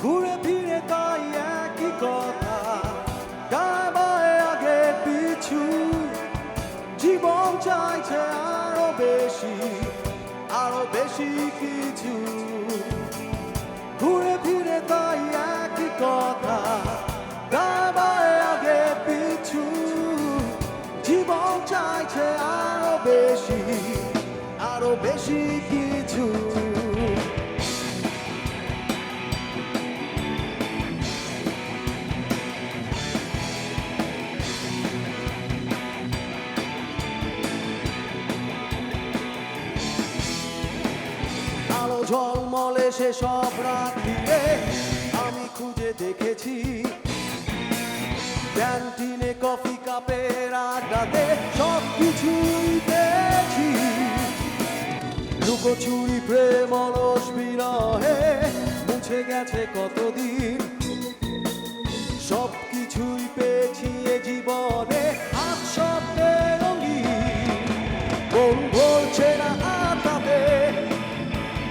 ঘুরে ফিরে তাই একই কথা, গায়ে আগে পিছু, জীবন চাইছে আরো বেশি কিছু। ঘুরে ফিরে তাই একই কথা, গায়ে আগে পিছু, জীবন চাইছে আরো বেশি কিছু। আলো ঝলমলে সেসব রাত্রিরে আমি খুঁজে দেখেছি, ক্যান্টিনে কফি কাপের আড্ডাতে সব কিছুই পেয়েছি। লুকোচুরি প্রেম অলস বিরহে মুছে গেছে কতদিন, সব কিছুই পেয়েছি এ জীবনে আজ শব্দে রঙিন। মন বলছে না আর তাতে,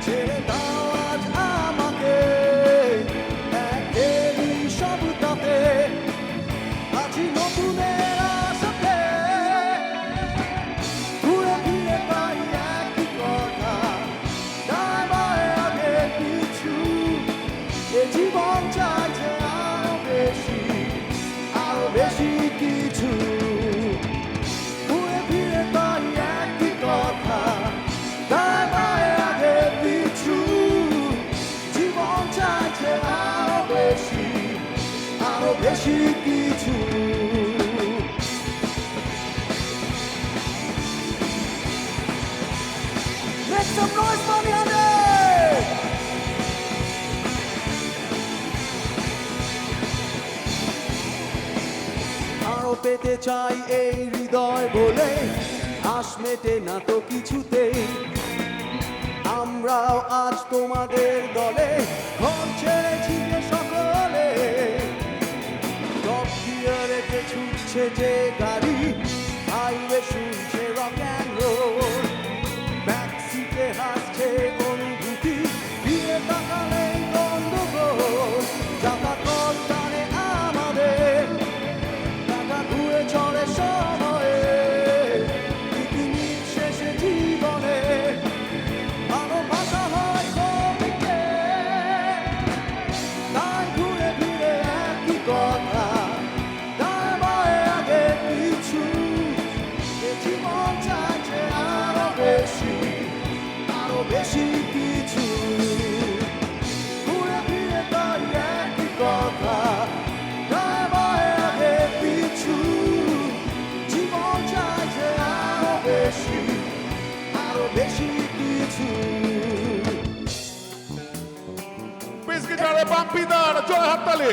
ছেড়ে দাও আজ আমাকে, একেরই সব তাতে আছি নতুনের আশাতে। ঘুরে ফিরে পাই একই কথা, দায় আগে পিছু, এ জীবন চাইছে আরো বেশি কিছু। ঘুরে ফিরে পাই একই কথা, দায় আগে পিছু, জীবন চাইছে আরো বেশি কিছু। Make some noise for me, honey! আরো পেতে চাই এই হৃদয় বলে, আশ মেটে না তো কিছুতেই। আমরাও আজ তোমাদের দলে, ঘর ছেড়েছি যে সকলে। টপ গিয়ারে ছুটছে যে গাড়ি, হাইওয়ে শুনছে রক অ্যান্ড রোল। ব্যাক সিটে হাসছে অনুভূতি, ফিরে তাকালে গন্ডগোল। চাকা কল টানে আমাদের, টাকা ঘুরে চলে সময়ে। পিকনিক শেষে জীবনে ভালোবাসা হয় কবিতে, তাই ঘুরে ফিরে একই কথা, দায় আগে পিছু, এ জীবন চাইছে আরো বেশি কিছু। ঘুরে ফিরে তাই একই কথা, দায় আগে পিছু, জীবন চাইছে আরো বেশি কিছু। বেশ গিটারে বাম্পিদার জয় হাততালি।